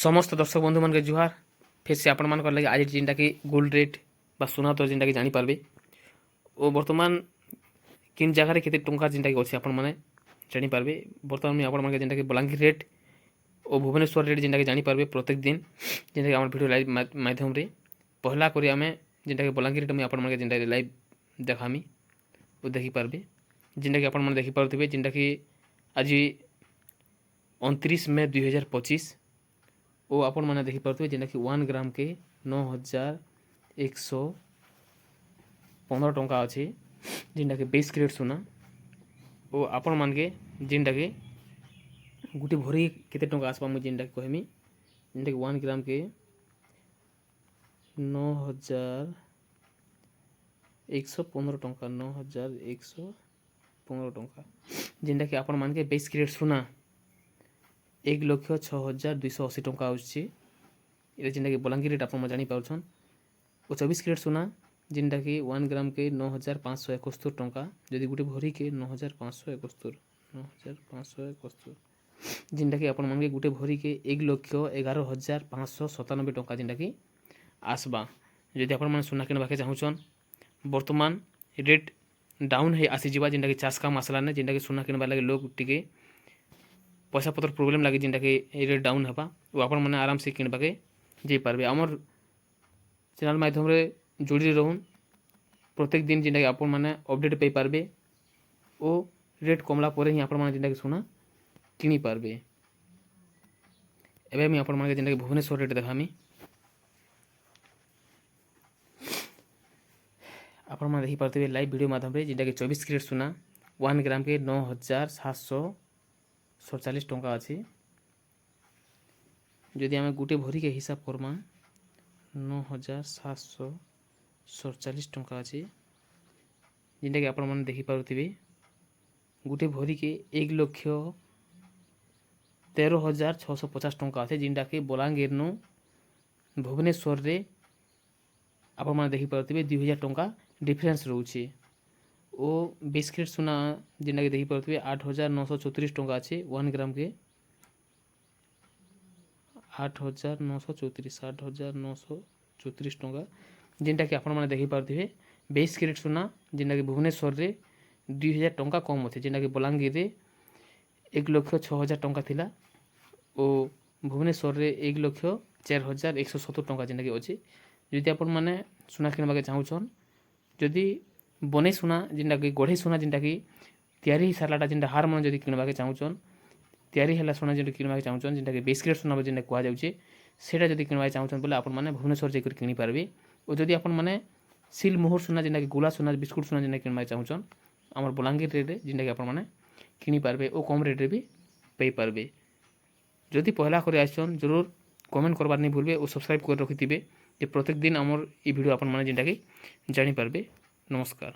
समस्त दर्शक बंधु मन के जुहार। फिर से आपण मान लगे आज जिनटा कि गोल्ड रेट बा सुना दर जिनटा कि जानी पारबे ओ वर्तमान किन जगह केते टंका जिनटा कि अछि आपण माने जानी पारबे। वर्तमान में आपण मान के जिनटा कि बलांगीर रेट और भुवनेश्वर रेट जिनटा कि जानी पारबे प्रत्येक दिन जिनटा कि हमर वीडियो लाइव माध्यम रे पहला करी आमे जिनटा कि बलांगीर रेट में आपण मान के जिनटा लाइव देखामी ओ देखि पारबे। जिनटा कि आपण मान देखि पारथिबे जिनटा कि आज 29 मई 2025 ओ आपण मैंने देखिपे जेनटा कि 1 ग्राम के 9115 टंका अच्छे जेनटा कि 20 कैरेट सोना ओ आपण मान के जेनटा कि गोटे भरी केते टंका आसपा मुझे जेनटा कहमी जेनटा कि 1 ग्राम के 9115 टंका 9115 टंका जेनटा कि आपण मान के 20 कैरेट सोना 1,06,280 टंका आछे जेनटा कि बलांगीर रेट आप जानी पार्छन। और 24 कैरेट सोना जेनटा कि 1 ग्राम के 9,571 टंका जदि गोटे भरी के 9,571 जेनटा कि आपण मान के गोटे भरी के 1,11,597 टंका जेनटा कि आसबा। जदि आपण मान सोना किनबा के चाहूछन वर्तमान रेट डाउन है आसी जीवा जेनटा कि चाष काम आसला ने जेनटा कि सोना किनबा लगे लोग टिके पैसा पत्र प्रोब्लेम लगे जेनटा कि रेट डाउन हवा वो आपण मैंने आराम से किनबा के जे पारबे। आमर चैनल माध्यम रे जोड़ी रहून प्रत्येक दिन जेनटा कि आपण मैंने अपडेट पे पारबे ओ रेट कमला परे ही आपण मैंने जेनटा कि सोना किनी पारबे। एबे मी आपण मैंने जेनटा कि भुवनेश्वर रेट देखामी आपण मैंने देखि पारथिबे लाइव वीडियो माध्यम रे जेनटा कि 24 कैरेट सोना 1 ग्राम के 9,747 टंका अच्छे जदि आम गोटे भरी के हिसाब करमा 9,747 टंका अच्छे जेनटा कि आपण मैंने देखि पारुथिबे गोटे भरी के 1,13,650 टंका अच्छे जेनटा कि बलांगीर नु भुवनेश्वर रे आपण मैंने देखि पारुथिबे 2000 टंका डिफरेंस रोचे। ओ 20 कैरेट सोना जेनटा कि देखि पारुथिबे 8,934 टंका अच्छे 1 ग्राम के 8,934 टंका जेनटा कि आपण मैंने देखि पारुथिबे 20 कैरेट सोना जेनटा कि भुवनेश्वर रे 2000 टंका कम अच्छे जेनटा कि बलांगीर रे 1,06,000 टंका थिला और भुवनेश्वर रे 1,04,170 टंका जेनटा कि अच्छे। जदि आपण मैंने सोना किनबा के चाहूछन जदि बने सोना जेनटा कि गढ़े सोना जेनटा कि तैयारी साराटा जेनटा हार मन जदि किनबा के चाहूछन तैयारी हला सोना जेनटा किनबा के चाहूछन जेनटा कि 20 कैरेट सोना जेनटा कुआ जाउचे सेटा जदि किनबा के चाहूछन बोले आपण माने भुवनेश्वर जाकर किनी पारबे। और जदि आपण माने सिल मोहर सोना जेनटा कि गोला सोना बिस्कुट सोना जेनटा किनबा के चाहूछन हमर बलांगीर रेट जेनटा कि आपण माने किनी पारबे ओ कम रेट रे भी पे पारबे। जदि पहला करे आछन जरूर कमेंट करबार नहीं भूलबे और सब्सक्राइब कर रखिथिबे जे प्रत्येक दिन हमर ई वीडियो आपण माने जेनटा कि जानि पारबे। नमस्कार।